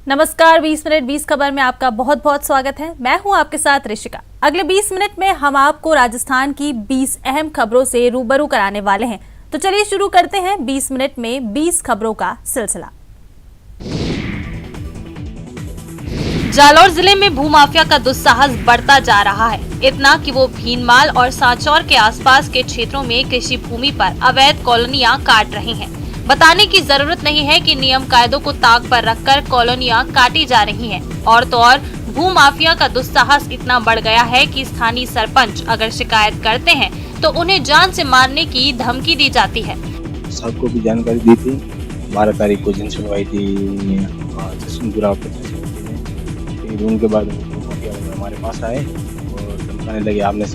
नमस्कार, 20 मिनट 20 खबर में आपका बहुत बहुत स्वागत है। मैं हूं आपके साथ ऋषिका। अगले 20 मिनट में हम आपको राजस्थान की 20 अहम खबरों से रूबरू कराने वाले हैं। तो चलिए शुरू करते हैं 20 मिनट में 20 खबरों का सिलसिला। जालौर जिले में भूमाफिया का दुस्साहस बढ़ता जा रहा है, इतना कि वो भीनमाल और सांचौर के आसपास के क्षेत्रों में कृषि भूमि पर अवैध कॉलोनियां काट रहे हैं। बताने की जरूरत नहीं है कि नियम कायदों को ताक पर रखकर कॉलोनियां काटी जा रही हैं। और तो और भूमाफिया का दुस्साहस इतना बढ़ गया है कि स्थानीय सरपंच अगर शिकायत करते हैं तो उन्हें जान से मारने की धमकी दी जाती है। सबको भी जानकारी दी थी। 12 तारीख को जन सुनवाई थी जसवंतपुरा फिर उनके बाद हमारे पास आए और धमकाने लगे, आपने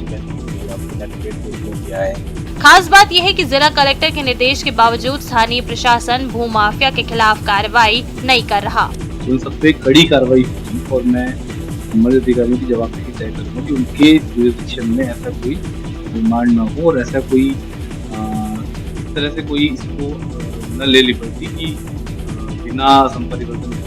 किया है। खास बात यह है कि जिला कलेक्टर के निर्देश के बावजूद स्थानीय प्रशासन भूमाफिया के खिलाफ कार्रवाई नहीं कर रहा। उन सब पे कड़ी कार्रवाई होगी और मैं संबंधित अधिकारियों की जवाबदेही तय करूंगा कि उनके जुरिडिक्शन में ऐसा कोई डिमांड न हो और ऐसा कोई इस तरह से कोई इसको न ले ली पड़ती कि बिना संपरिवर्तन।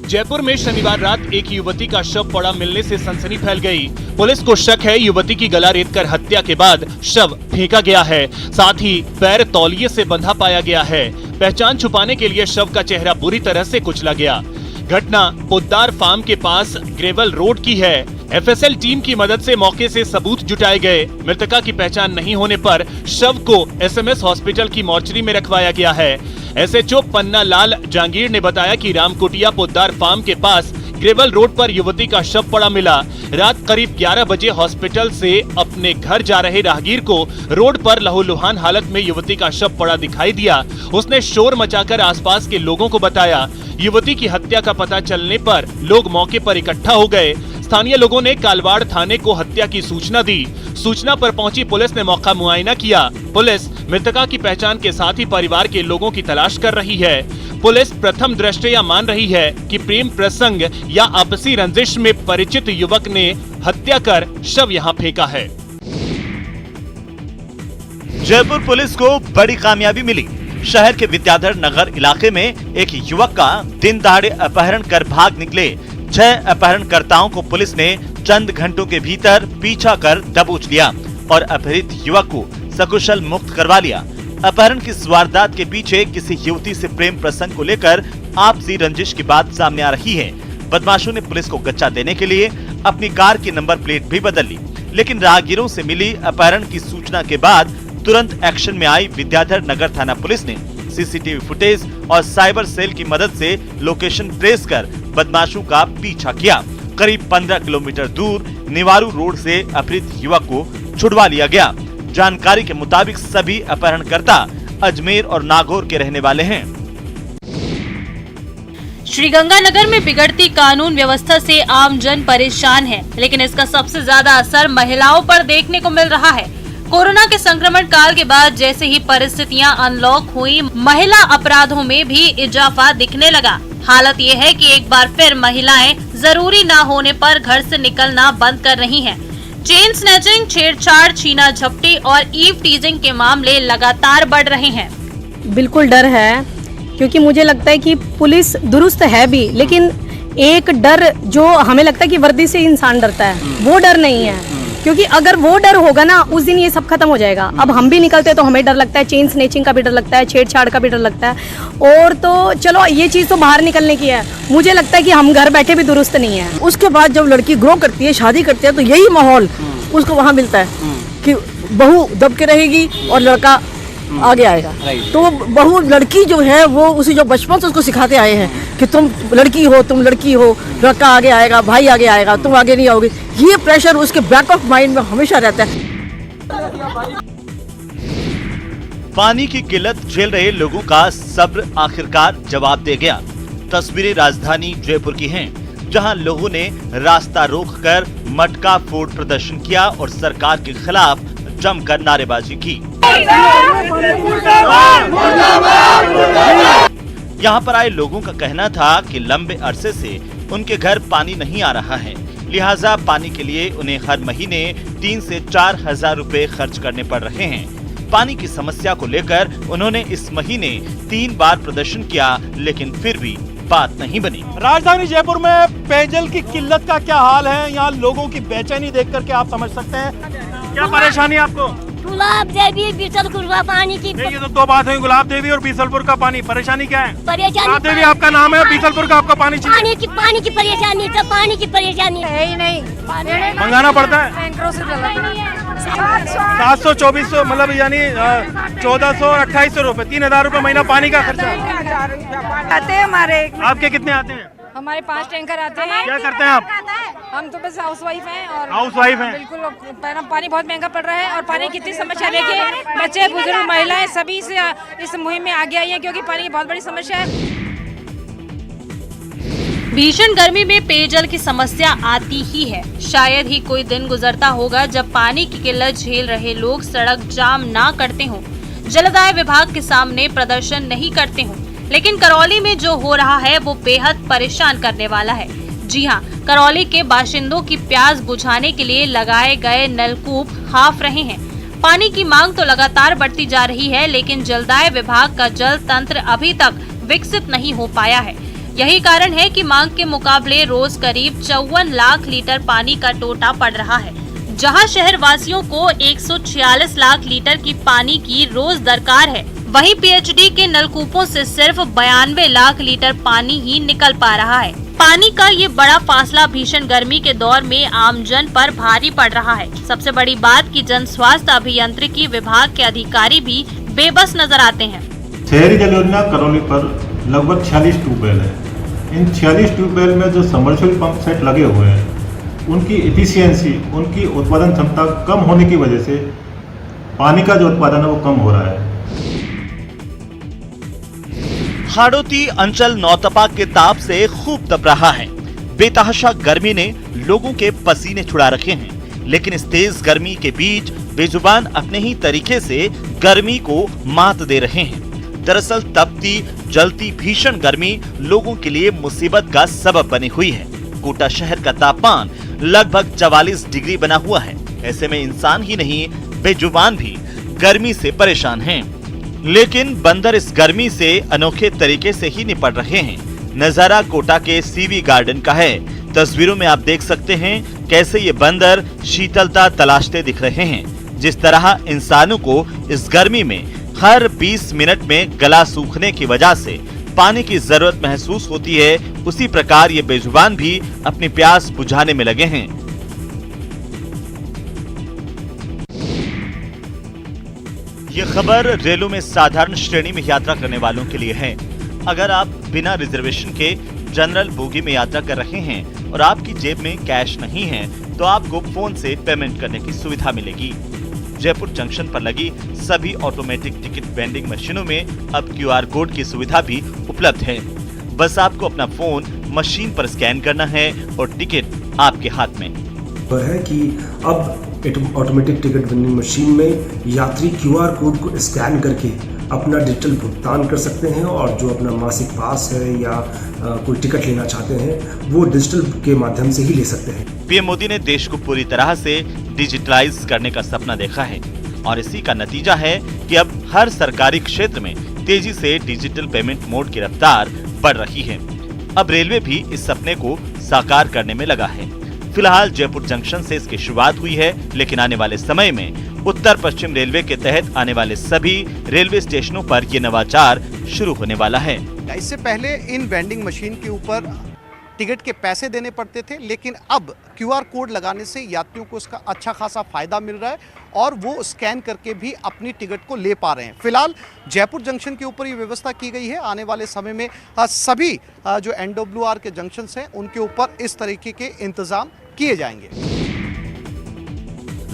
जयपुर में शनिवार रात एक युवती का शव पड़ा मिलने से सनसनी फैल गई। पुलिस को शक है युवती की गला रेतकर हत्या के बाद शव फेंका गया है, साथ ही पैर तौलिए से बंधा पाया गया है। पहचान छुपाने के लिए शव का चेहरा बुरी तरह से कुचला गया। घटना पोद्दार फार्म के पास ग्रेवल रोड की है। एफएसएल टीम की मदद से मौके से सबूत जुटाए गए। मृतका की पहचान नहीं होने पर शव को एसएमएस हॉस्पिटल की मॉर्चरी में रखवाया गया है। एसएचओ पन्ना लाल जहांगीर ने बताया कि रामकोटिया पोद्दार फार्म के पास ग्रेवल रोड पर युवती का शव पड़ा मिला। रात करीब 11 बजे हॉस्पिटल से अपने घर जा रहे राहगीर को रोड पर लहूलुहान हालत में युवती का शव पड़ा दिखाई दिया। उसने शोर मचाकर आसपास के लोगों को बताया। युवती की हत्या का पता चलने पर लोग मौके पर इकट्ठा हो गए। स्थानीय लोगों ने कालवाड़ थाने को हत्या की सूचना दी। सूचना पर पहुंची पुलिस ने मौका मुआयना किया। पुलिस मृतका की पहचान के साथ ही परिवार के लोगों की तलाश कर रही है। पुलिस प्रथम दृष्टया मान रही है कि प्रेम प्रसंग या आपसी रंजिश में परिचित युवक ने हत्या कर शव यहां फेंका है। जयपुर पुलिस को बड़ी कामयाबी मिली। शहर के विद्याधर नगर इलाके में एक युवक का दिन दहाड़े अपहरण कर भाग निकले 6 अपहरणकर्ताओं को पुलिस ने चंद घंटों के भीतर पीछा कर दबोच लिया और अपहरित युवक को सकुशल मुक्त करवा लिया। अपहरण की इस वारदात के पीछे किसी युवती से प्रेम प्रसंग को लेकर आपसी रंजिश की बात सामने आ रही है। बदमाशों ने पुलिस को गच्चा देने के लिए अपनी कार की नंबर प्लेट भी बदल ली, लेकिन राहगीरों से मिली अपहरण की सूचना के बाद तुरंत एक्शन में आई विद्याधर नगर थाना पुलिस ने सीसीटीवी फुटेज और साइबर सेल की मदद से लोकेशन ट्रेस कर बदमाशों का पीछा किया। करीब 15 किलोमीटर दूर निवारू रोड से अपहरित युवक को छुड़वा लिया गया। जानकारी के मुताबिक सभी अपहरणकर्ता अजमेर और नागौर के रहने वाले हैं। श्रीगंगानगर में बिगड़ती कानून व्यवस्था से आम जन परेशान है, लेकिन इसका सबसे ज्यादा असर महिलाओं पर देखने को मिल रहा है। कोरोना के संक्रमण काल के बाद जैसे ही परिस्थितियां अनलॉक हुई, महिला अपराधों में भी इजाफा दिखने लगा। हालत ये है कि एक बार फिर महिलाएं जरूरी ना होने पर घर से निकलना बंद कर रही हैं। चेन स्नैचिंग, छेड़छाड़, छीना झपटी और ईव टीजिंग के मामले लगातार बढ़ रहे हैं। बिल्कुल डर है, क्योंकि मुझे लगता है कि पुलिस दुरुस्त है भी, लेकिन एक डर जो हमें लगता है कि वर्दी से इंसान डरता है, वो डर नहीं है। क्योंकि अगर वो डर होगा ना, उस दिन ये सब खत्म हो जाएगा। अब हम भी निकलते हैं तो हमें डर लगता है, चेन स्नैचिंग का भी डर लगता है, छेड़छाड़ का भी डर लगता है। और तो चलो ये चीज़ तो बाहर निकलने की है, मुझे लगता है कि हम घर बैठे भी दुरुस्त नहीं है। उसके बाद जब लड़की ग्रो करती है, शादी करती है, तो यही माहौल उसको वहाँ मिलता है कि बहू दब के रहेगी और लड़का आगे आएगा। तो बहू लड़की जो है वो उसे जो बचपन से उसको सिखाते आए हैं कि तुम लड़की हो, लड़का आगे आएगा, भाई आगे आएगा, तुम आगे नहीं आओगे। ये प्रेशर उसके बैक ऑफ माइंड में हमेशा रहता है। पानी की किल्लत झेल रहे लोगों का सब्र आखिरकार जवाब दे गया। तस्वीरें राजधानी जयपुर की हैं, जहां लोगों ने रास्ता रोककर मटका फोड़ प्रदर्शन किया और सरकार के खिलाफ जमकर नारेबाजी की। यहाँ पर आए लोगों का कहना था कि लंबे अरसे से उनके घर पानी नहीं आ रहा है, लिहाजा पानी के लिए उन्हें हर महीने 3 से 4 हजार रुपए खर्च करने पड़ रहे हैं। पानी की समस्या को लेकर उन्होंने इस महीने 3 बार प्रदर्शन किया, लेकिन फिर भी बात नहीं बनी। राजधानी जयपुर में पेयजल की किल्लत का क्या हाल है, यहाँ लोगों की बेचैनी देख करके आप समझ सकते हैं। क्या परेशानी है आपको? गुलाब देवी बीसलपुर का पानी की ये तो 2 बात हुई, गुलाब देवी और बीसलपुर का पानी। परेशानी क्या है? परेशानी गुलाब देवी आपका नाम है, बीसलपुर का आपका पानी चाहिए। पानी की परेशानी तो पानी की परेशानी है ही नहीं, मंगाना पड़ता है। 700-2400 मतलब यानी 1400 और 2800 रूपए, 3000 रूपए महीना पानी का खर्चा आते हैं हमारे। आपके कितने आते हैं? हमारे 5 टैंकर आते हैं। क्या करते हैं आप? हम तो बस हाउसवाइफ हैं और हाउसवाइफ हैं। बिल्कुल पानी बहुत महंगा पड़ रहा है और पानी की कितनी समस्या देखिए, बच्चे बुजुर्ग महिलाएं सभी से इस मुहिम में आगे आई हैं क्योंकि पानी की बहुत बड़ी समस्या है। भीषण गर्मी में पेयजल की समस्या आती ही है। शायद ही कोई दिन गुजरता होगा जब पानी की किल्लत झेल रहे लोग सड़क जाम ना करते हों, जलदाय विभाग के सामने प्रदर्शन नहीं करते हों। लेकिन करौली में जो हो रहा है वो बेहद परेशान करने वाला है। जी हाँ, करौली के बाशिंदों की प्यास बुझाने के लिए लगाए गए नलकूप हाफ रहे हैं। पानी की मांग तो लगातार बढ़ती जा रही है, लेकिन जलदाय विभाग का जल तंत्र अभी तक विकसित नहीं हो पाया है। यही कारण है कि मांग के मुकाबले रोज करीब 54 लाख लीटर पानी का टोटा पड़ रहा है, जहां शहर वासियों को 146 लाख लीटर की पानी की रोज दरकार है। वहीं पीएचडी के नलकूपों से सिर्फ 92 लाख लीटर पानी ही निकल पा रहा है। पानी का ये बड़ा फासला भीषण गर्मी के दौर में आमजन पर भारी पड़ रहा है। सबसे बड़ी बात कि जन स्वास्थ्य अभियांत्रिकी विभाग के अधिकारी भी बेबस नजर आते हैं। शहरी जल योजना करौली पर लगभग 46 ट्यूबवेल है। इन 46 ट्यूबवेल में जो समर्सिबल पंप सेट लगे हुए हैं, उनकी एफिशिएंसी, उनकी उत्पादन क्षमता कम होने की वजह से पानी का जो उत्पादन है वो कम हो रहा है। हाड़ौती अंचल नौतपा के ताप से खूब तप रहा है। बेतहाशा गर्मी ने लोगों के पसीने छुड़ा रखे हैं, लेकिन इस तेज गर्मी के बीच बेजुबान अपने ही तरीके से गर्मी को मात दे रहे हैं। दरअसल तपती जलती भीषण गर्मी लोगों के लिए मुसीबत का सबब बनी हुई है। कोटा शहर का तापमान लगभग 44 डिग्री बना हुआ है। ऐसे में इंसान ही नहीं, बेजुबान भी गर्मी से परेशान हैं। लेकिन बंदर इस गर्मी से अनोखे तरीके से ही निपट रहे हैं। नजारा कोटा के सीवी गार्डन का है। तस्वीरों में आप देख सकते हैं कैसे ये बंदर शीतलता तलाशते दिख रहे हैं। जिस तरह इंसानों को इस गर्मी में हर 20 मिनट में गला सूखने की वजह से पानी की जरूरत महसूस होती है, उसी प्रकार ये बेजुबान भी अपनी प्यास बुझाने में लगे हैं। ये खबर रेलों में साधारण श्रेणी में यात्रा करने वालों के लिए है। अगर आप बिना रिजर्वेशन के जनरल बोगी में यात्रा कर रहे हैं और आपकी जेब में कैश नहीं है, तो आपको फोन से पेमेंट करने की सुविधा मिलेगी। जयपुर जंक्शन पर लगी सभी ऑटोमेटिक टिकट वेंडिंग मशीनों में अब क्यूआर कोड की सुविधा भी उपलब्ध है। बस आपको अपना फोन मशीन पर स्कैन करना है और टिकट आपके हाथ में है कि अब ऑटोमेटिक टिकट वेंडिंग मशीन में यात्री क्यूआर कोड को स्कैन करके अपना डिजिटल भुगतान कर सकते हैं और जो अपना मासिक पास है या कोई टिकट लेना चाहते हैं वो डिजिटल के माध्यम से ही ले सकते हैं। पीएम मोदी ने देश को पूरी तरह से डिजिटलाइज करने का सपना देखा है और इसी का नतीजा है कि अब हर सरकारी क्षेत्र में तेजी से डिजिटल पेमेंट मोड की रफ्तार बढ़ रही है। अब रेलवे भी इस सपने को साकार करने में लगा है। फिलहाल जयपुर जंक्शन से इसकी शुरुआत हुई है, लेकिन आने वाले समय में उत्तर पश्चिम रेलवे के तहत आने वाले सभी रेलवे स्टेशनों पर ये नवाचार शुरू होने वाला है। इससे पहले इन वेंडिंग मशीन के ऊपर टिकट के पैसे देने पड़ते थे, लेकिन अब क्यूआर कोड लगाने से यात्रियों को इसका अच्छा खासा फायदा मिल रहा है और वो स्कैन करके भी अपनी टिकट को ले पा रहे हैं। फिलहाल जयपुर जंक्शन के ऊपर ये व्यवस्था की गई है। आने वाले समय में सभी जो एनडब्ल्यूआर के जंक्शंस हैं उनके ऊपर इस तरीके के इंतजाम किए जाएंगे।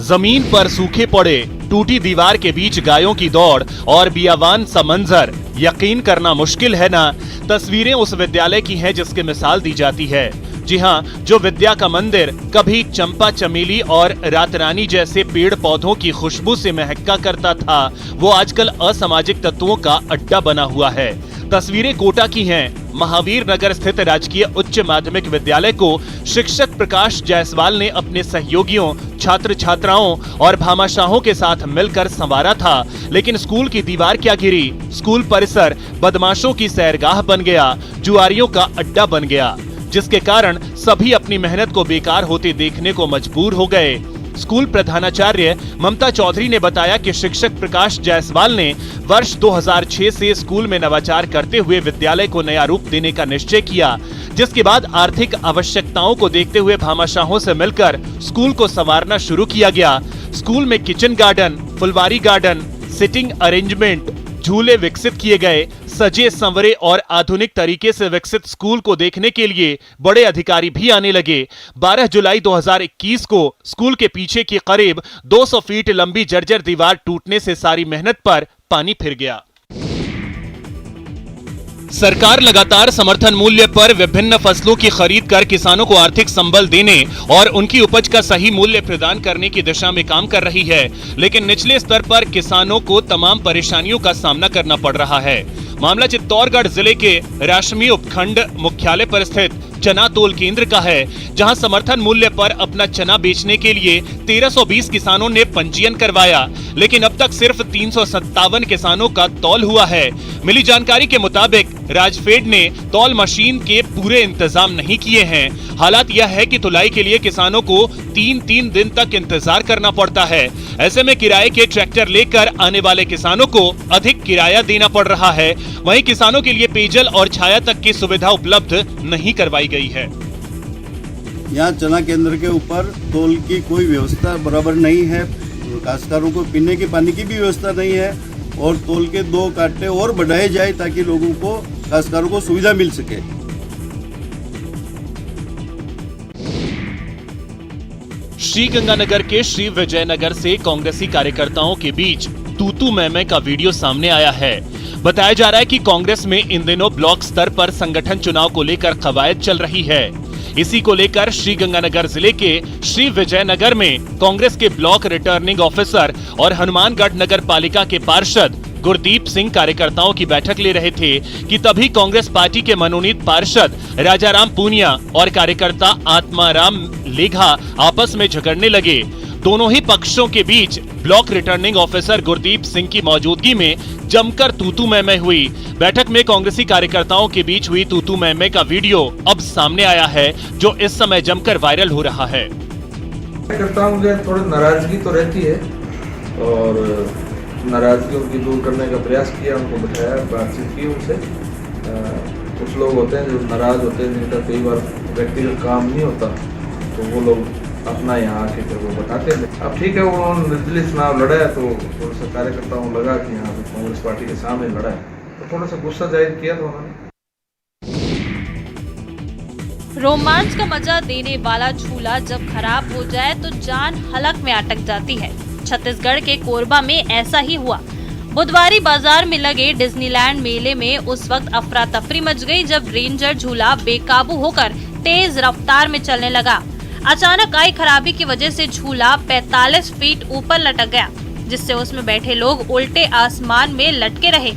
जमीन पर सूखे पड़े टूटी दीवार के बीच गायों की दौड़ और बियावान सा मंजर यकीन करना मुश्किल है ना। तस्वीरें उस विद्यालय की हैं जिसकी मिसाल दी जाती है। जी हाँ, जो विद्या का मंदिर कभी चंपा चमेली और रातरानी जैसे पेड़ पौधों की खुशबू से महका करता था, वो आजकल असामाजिक तत्वों का अड्डा बना हुआ है। तस्वीरें कोटा की हैं। महावीर नगर स्थित राजकीय उच्च माध्यमिक विद्यालय को शिक्षक प्रकाश जायसवाल ने अपने सहयोगियों, छात्र छात्राओं और भामाशाहों के साथ मिलकर संवारा था, लेकिन स्कूल की दीवार क्या गिरी। स्कूल परिसर बदमाशों की सैरगाह बन गया, जुआरियों का अड्डा बन गया, जिसके कारण सभी अपनी मेहनत को बेकार होते देखने को मजबूर हो गए। स्कूल प्रधानाचार्य ममता चौधरी ने बताया कि शिक्षक प्रकाश जायसवाल ने वर्ष 2006 से स्कूल में नवाचार करते हुए विद्यालय को नया रूप देने का निश्चय किया, जिसके बाद आर्थिक आवश्यकताओं को देखते हुए भामाशाहों से मिलकर स्कूल को संवारना शुरू किया गया। स्कूल में किचन गार्डन, फुलवारी गार्डन, सिटिंग अरेंजमेंट, झूले विकसित किए गए। सजे संवरे और आधुनिक तरीके से विकसित स्कूल को देखने के लिए बड़े अधिकारी भी आने लगे। 12 जुलाई 2021 को स्कूल के पीछे की करीब 200 फीट लंबी जर्जर दीवार टूटने से सारी मेहनत पर पानी फिर गया। सरकार लगातार समर्थन मूल्य पर विभिन्न फसलों की खरीद कर किसानों को आर्थिक संबल देने और उनकी उपज का सही मूल्य प्रदान करने की दिशा में काम कर रही है, लेकिन निचले स्तर पर किसानों को तमाम परेशानियों का सामना करना पड़ रहा है। मामला चित्तौड़गढ़ जिले के राशमी उपखंड मुख्यालय पर स्थित चना तोल केंद्र का है, जहां समर्थन मूल्य पर अपना चना बेचने के लिए 1320 किसानों ने पंजीयन करवाया, लेकिन अब तक सिर्फ 357 किसानों का तौल हुआ है। मिली जानकारी के मुताबिक राजफेड ने तौल मशीन के पूरे इंतजाम नहीं किए हैं। हालात यह है कि तुलाई के लिए किसानों को 3-3 दिन तक इंतजार करना पड़ता है। ऐसे में किराए के ट्रैक्टर लेकर आने वाले किसानों को अधिक किराया देना पड़ रहा है। वहीं किसानों के लिए पेयजल और छाया तक की सुविधा उपलब्ध नहीं करवाई गई है। यहाँ चना केंद्र के ऊपर तौल की कोई व्यवस्था बराबर नहीं है। काश्तकारों को पीने के पानी की भी व्यवस्था नहीं है और तौल के 2 कांटे और बढ़ाए जाए ताकि लोगों को, काश्तकारों को सुविधा मिल सके। श्री गंगानगर के श्री विजयनगर से कांग्रेसी कार्यकर्ताओं के बीच तू मैं का वीडियो सामने आया है। बताया जा रहा है कि कांग्रेस में इन दिनों ब्लॉक स्तर पर संगठन चुनाव को लेकर कवायद चल रही है। इसी को लेकर श्री गंगानगर जिले के श्री विजयनगर में कांग्रेस के ब्लॉक रिटर्निंग ऑफिसर और हनुमानगढ़ नगर पालिका के पार्षद गुरदीप सिंह कार्यकर्ताओं की बैठक ले रहे थे कि तभी कांग्रेस पार्टी के मनोनीत पार्षद राजाराम पूनिया और कार्यकर्ता आत्माराम लेघा आपस में झगड़ने लगे। दोनों ही पक्षों के बीच block returning officer Gurdeep Singh की मौजूदगी में जमकर तू मैं हुई। बैठक में कांग्रेसी कार्यकर्ताओं के बीच हुई तू मैं का वीडियो अब सामने आया है, जो इस समय जमकर वायरल हो रहा है। कार्यकर्ताओं में थोड़ी नाराजगी तो रहती है और नाराजगी उनकी दूर करने का प्रयास किया, उनको बिठाया, बातचीत की उनसे। कुछ लोग होते हैं जो नाराज होते हैं, जिनका कई बार व्यक्तिगत काम नहीं होता, तो वो लोग अपना यहाँ आके फिर वो बताते हैं। अब ठीक है, उन्होंने निर्दलीय चुनाव लड़ा है तो थोड़ा सा कार्यकर्ताओं को लगा कि यहाँ पे कांग्रेस पार्टी के सामने लड़ा है, तो थोड़ा सा गुस्सा जाहिर किया था उन्होंने। रोमांच का मजा देने वाला झूला जब खराब हो जाए तो जान हलक में अटक जाती है। छत्तीसगढ़ के कोरबा में ऐसा ही हुआ। बुधवारी बाजार में लगे डिज्नीलैंड मेले में उस वक्त अफरा तफरी मच गई जब रेंजर झूला बेकाबू होकर तेज रफ्तार में चलने लगा। अचानक आई खराबी की वजह से झूला 45 फीट ऊपर लटक गया, जिससे उसमें बैठे लोग उल्टे आसमान में लटके रहे।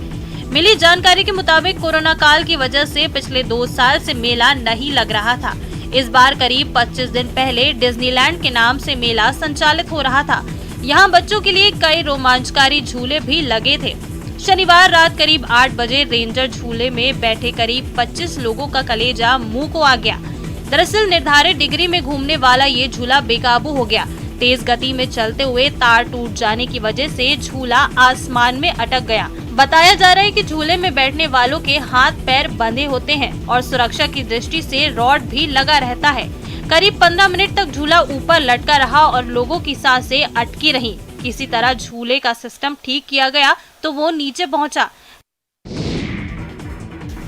मिली जानकारी के मुताबिक कोरोना काल की वजह से पिछले 2 साल से मेला नहीं लग रहा था। इस बार करीब 25 दिन पहले डिज्नीलैंड के नाम से मेला संचालित हो रहा था। यहाँ बच्चों के लिए कई रोमांचकारी झूले भी लगे थे। शनिवार रात करीब 8 बजे रेंजर झूले में बैठे करीब 25 लोगों का कलेजा मुंह को आ गया। दरअसल निर्धारित डिग्री में घूमने वाला ये झूला बेकाबू हो गया। तेज गति में चलते हुए तार टूट जाने की वजह से झूला आसमान में अटक गया। बताया जा रहा है कि झूले में बैठने वालों के हाथ पैर बंधे होते हैं और सुरक्षा की दृष्टि से रॉड भी लगा रहता है। करीब 15 मिनट तक झूला ऊपर लटका रहा और लोगों की सांसें अटकी रहीं। किसी तरह झूले का सिस्टम ठीक किया गया तो वो नीचे पहुंचा।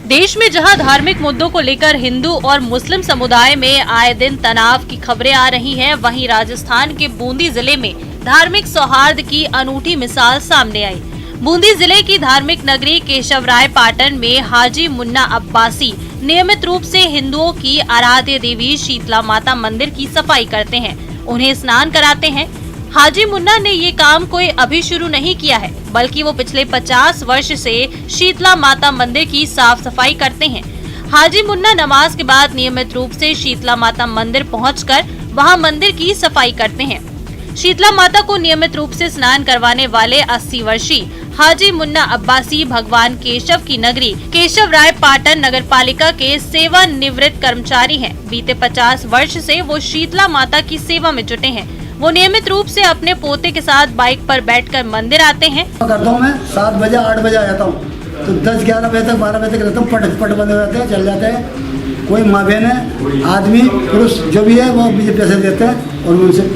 देश में जहां धार्मिक मुद्दों को लेकर हिंदू और मुस्लिम समुदाय में आए दिन तनाव की खबरें आ रही हैं, वहीं राजस्थान के बूंदी जिले में धार्मिक सौहार्द की अनूठी मिसाल सामने आई। बूंदी जिले की धार्मिक नगरी केशवराय पाटन में हाजी मुन्ना अब्बासी नियमित रूप से हिंदुओं की आराध्य देवी शीतला माता मंदिर की सफाई करते हैं, उन्हें स्नान कराते हैं। हाजी मुन्ना ने ये काम कोई अभी शुरू नहीं किया है, बल्कि वो पिछले 50 वर्ष से शीतला माता मंदिर की साफ सफाई करते हैं। हाजी मुन्ना नमाज के बाद नियमित रूप से शीतला माता मंदिर पहुंचकर वहां मंदिर की सफाई करते हैं। शीतला माता को नियमित रूप से स्नान करवाने वाले 80 वर्षीय हाजी मुन्ना अब्बासी भगवान केशव की नगरी केशव राय पाटन नगर पालिका के सेवानिवृत्त कर्मचारी हैं। बीते 50 वर्ष से वो शीतला माता की सेवा में जुटे हैं। वो नियमित रूप से अपने पोते के साथ बाइक पर बैठकर मंदिर आते हैं। करता हूँ मैं 7 बजे 8 बजे आ जाता हूँ, तो 10-11 बजे तक 12 बजे तक रहता हूँ। पट बंद हो जाते हैं, चल जाते हैं। कोई माँ बहन है, आदमी पुरुष जो भी है वो मुझे पैसे देते हैं और उनसे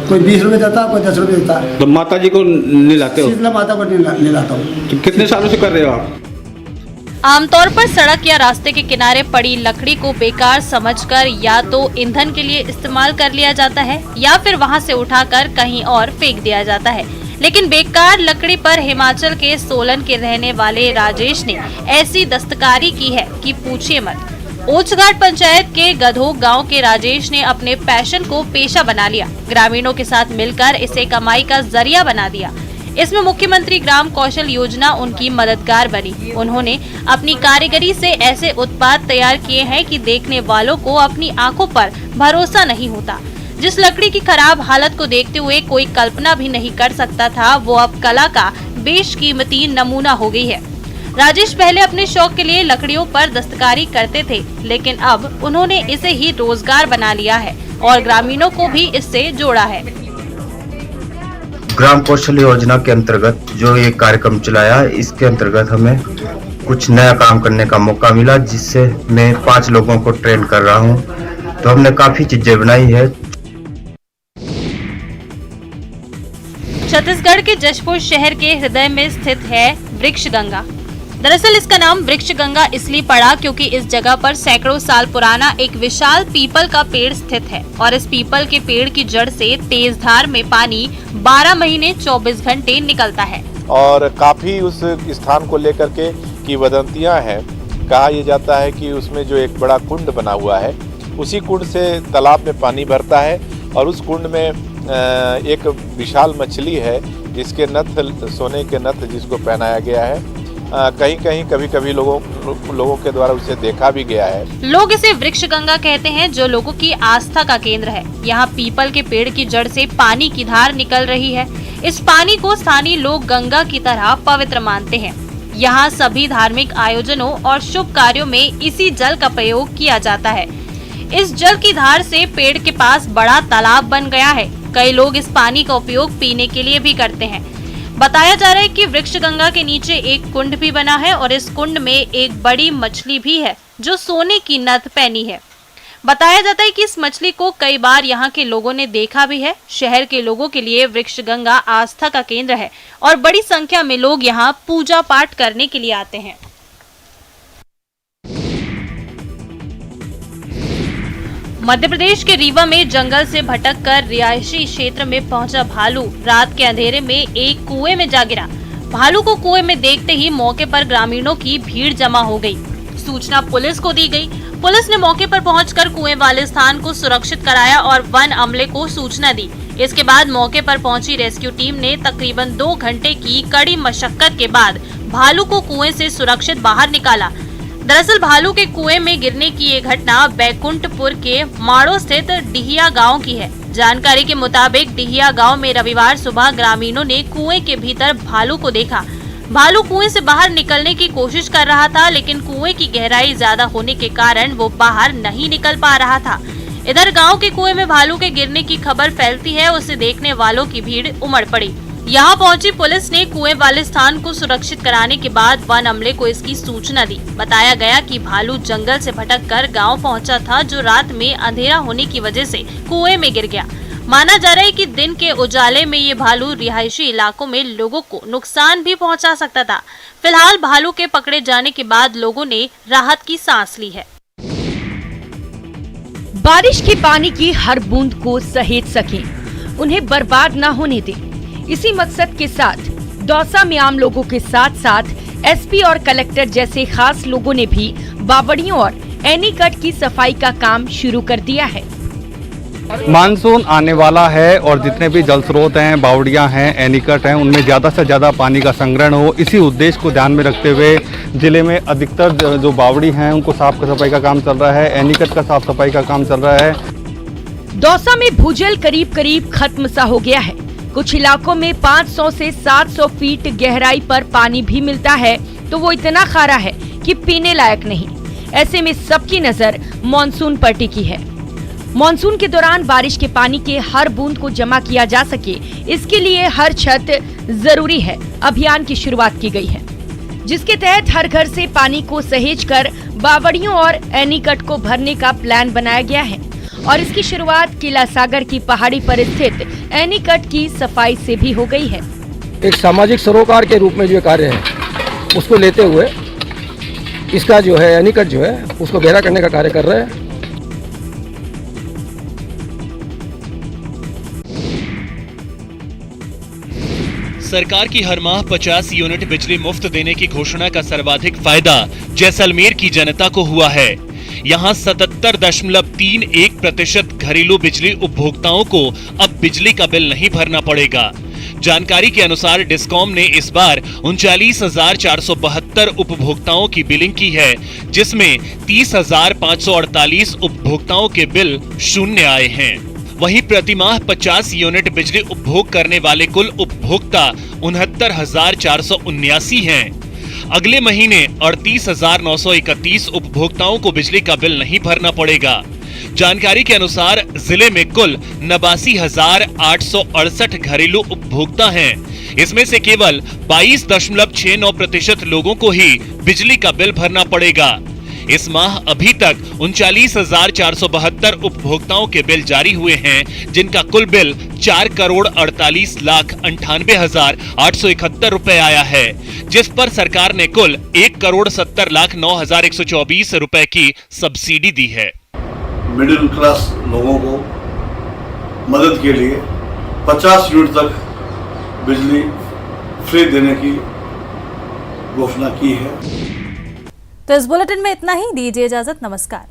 कोई 20 रुपये देता है, कोई 10 रुपये देता है। तो माता जी को नहलाते हो? शीतला माता को नहलाता हूँ। तो कितने सालों से कर रहे हो आप? आमतौर पर सड़क या रास्ते के किनारे पड़ी लकड़ी को बेकार समझकर या तो ईंधन के लिए इस्तेमाल कर लिया जाता है या फिर वहां से उठाकर कहीं और फेंक दिया जाता है। लेकिन बेकार लकड़ी पर हिमाचल के सोलन के रहने वाले राजेश ने ऐसी दस्तकारी की है कि पूछिए मत। ओछघाट पंचायत के गधोग गांव के राजेश ने अपने पैशन को पेशा बना लिया। ग्रामीणों के साथ मिलकर इसे कमाई का जरिया बना दिया। इसमें मुख्यमंत्री ग्राम कौशल योजना उनकी मददगार बनी। उन्होंने अपनी कारीगरी से ऐसे उत्पाद तैयार किए हैं कि देखने वालों को अपनी आंखों पर भरोसा नहीं होता। जिस लकड़ी की खराब हालत को देखते हुए कोई कल्पना भी नहीं कर सकता था, वो अब कला का बेशकीमती नमूना हो गई है। राजेश पहले अपने शौक के लिए लकड़ियों पर दस्तकारी करते थे, लेकिन अब उन्होंने इसे ही रोजगार बना लिया है और ग्रामीणों को भी इससे जोड़ा है। ग्राम कौशल योजना के अंतर्गत जो ये कार्यक्रम चलाया, इसके अंतर्गत हमें कुछ नया काम करने का मौका मिला, जिससे मैं 5 लोगों को ट्रेन कर रहा हूँ। तो हमने काफी चीजें बनाई है। छत्तीसगढ़ के जशपुर शहर के हृदय में स्थित है वृक्ष गंगा। दरअसल इसका नाम वृक्ष गंगा इसलिए पड़ा क्योंकि इस जगह पर सैकड़ों साल पुराना एक विशाल पीपल का पेड़ स्थित है और इस पीपल के पेड़ की जड़ से तेज धार में पानी 12 महीने 24 घंटे निकलता है। और काफी उस स्थान को लेकर के की वदंतियां हैं। कहा यह जाता है कि उसमें जो एक बड़ा कुंड बना हुआ है, उसी कुंड से तालाब में पानी भरता है और उस कुंड में एक विशाल मछली है जिसके नथ सोने के नथ जिसको पहनाया गया है। कहीं कहीं कभी कभी लोगों के द्वारा उसे देखा भी गया है। लोग इसे वृक्ष गंगा कहते हैं, जो लोगों की आस्था का केंद्र है। यहाँ पीपल के पेड़ की जड़ से पानी की धार निकल रही है। इस पानी को स्थानीय लोग गंगा की तरह पवित्र मानते हैं। यहाँ सभी धार्मिक आयोजनों और शुभ कार्यों में इसी जल का प्रयोग किया जाता है। इस जल की धार से पेड़ के पास बड़ा तालाब बन गया है। कई लोग इस पानी का उपयोग पीने के लिए भी करते हैं। बताया जा रहा है कि वृक्ष गंगा के नीचे एक कुंड भी बना है और इस कुंड में एक बड़ी मछली भी है जो सोने की नथ पहनी है। बताया जाता है कि इस मछली को कई बार यहाँ के लोगों ने देखा भी है। शहर के लोगों के लिए वृक्ष गंगा आस्था का केंद्र है और बड़ी संख्या में लोग यहाँ पूजा पाठ करने के लिए आते हैं। मध्य प्रदेश के रीवा में जंगल से भटककर रिहायशी क्षेत्र में पहुंचा भालू रात के अंधेरे में एक कुएं में जा गिरा। भालू को कुएं में देखते ही मौके पर ग्रामीणों की भीड़ जमा हो गई। सूचना पुलिस को दी गई। पुलिस ने मौके पर पहुंचकर कुएं वाले स्थान को सुरक्षित कराया और वन अमले को सूचना दी। इसके बाद मौके पर पहुंची रेस्क्यू टीम ने तकरीबन 2 घंटे की कड़ी मशक्कत के बाद भालू को कुएं से सुरक्षित बाहर निकाला। दरअसल भालू के कुएं में गिरने की ये घटना बैकुंठपुर के माड़ो स्थित डिहिया गांव की है। जानकारी के मुताबिक डिहिया गांव में रविवार सुबह ग्रामीणों ने कुएं के भीतर भालू को देखा। भालू कुएं से बाहर निकलने की कोशिश कर रहा था, लेकिन कुएं की गहराई ज्यादा होने के कारण वो बाहर नहीं निकल पा रहा था। इधर गांव के कुएं में भालू के गिरने की खबर फैलती है, उसे देखने वालों की भीड़ उमड़ पड़ी। यहाँ पहुंची पुलिस ने कुएं वाले स्थान को सुरक्षित कराने के बाद वन अमले को इसकी सूचना दी। बताया गया कि भालू जंगल से भटककर गांव पहुंचा था, जो रात में अंधेरा होने की वजह से कुएं में गिर गया। माना जा रहा है कि दिन के उजाले में ये भालू रिहायशी इलाकों में लोगों को नुकसान भी पहुंचा सकता था। फिलहाल भालू के पकड़े जाने के बाद लोगों ने राहत की सांस ली है। बारिश के पानी की हर बूंद को सहेज सकें, उन्हें बर्बाद न होने दें। इसी मकसद के साथ दौसा में आम लोगों के साथ साथ एसपी और कलेक्टर जैसे खास लोगों ने भी बावड़ियों और एनीकट की सफाई का काम शुरू कर दिया है। मानसून आने वाला है और जितने भी जल स्रोत हैं, बावड़ियां हैं, एनीकट हैं, उनमें ज़्यादा से ज़्यादा पानी का संग्रहण हो, इसी उद्देश्य को ध्यान में रखते हुए जिले में अधिकतर जो बावड़ी हैं उनको साफ सफाई का काम चल रहा है, एनीकट का साफ सफाई का काम चल रहा है। दौसा में भूजल करीब करीब खत्म सा हो गया है। कुछ इलाकों में 500 से 700 फीट गहराई पर पानी भी मिलता है तो वो इतना खारा है कि पीने लायक नहीं। ऐसे में सबकी नजर मॉनसून पर टिकी है। मॉनसून के दौरान बारिश के पानी के हर बूंद को जमा किया जा सके, इसके लिए हर छत जरूरी है अभियान की शुरुआत की गई है, जिसके तहत हर घर से पानी को सहेज कर बावड़ियों और एनीकट को भरने का प्लान बनाया गया है और इसकी शुरुआत किला सागर की पहाड़ी पर स्थित एनीकट की सफाई से भी हो गई है। एक सामाजिक सरोकार के रूप में जो कार्य है उसको लेते हुए इसका जो है एनीकट जो है उसको गहरा करने का कार्य कर रहे हैं। सरकार की हर माह 50 यूनिट बिजली मुफ्त देने की घोषणा का सर्वाधिक फायदा जैसलमेर की जनता को हुआ है। यहाँ 77.31% घरेलू बिजली उपभोक्ताओं को अब बिजली का बिल नहीं भरना पड़ेगा। जानकारी के अनुसार डिस्कॉम ने इस बार 39,472 उपभोक्ताओं की बिलिंग की है, जिसमें 30,548 उपभोक्ताओं के बिल शून्य आए हैं। वहीं प्रतिमाह 50 यूनिट बिजली उपभोग करने वाले कुल उपभोक्ता 69,479 हैं। अगले महीने 38,931 उपभोक्ताओं को बिजली का बिल नहीं भरना पड़ेगा। जानकारी के अनुसार जिले में कुल 89,868 घरेलू उपभोक्ता हैं। इसमें से केवल 22.69% लोगों को ही बिजली का बिल भरना पड़ेगा। इस माह अभी तक 39,472 उपभोक्ताओं के बिल जारी हुए हैं, जिनका कुल बिल 4,48,98,871 रुपए आया है, जिस पर सरकार ने कुल 1,70,09,124 रुपए की सब्सिडी दी है। मिडिल क्लास लोगों को मदद के लिए 50 यूनिट तक बिजली फ्री देने की घोषणा की है। तो इस बुलेटिन में इतना ही। दीजिए इजाजत। नमस्कार।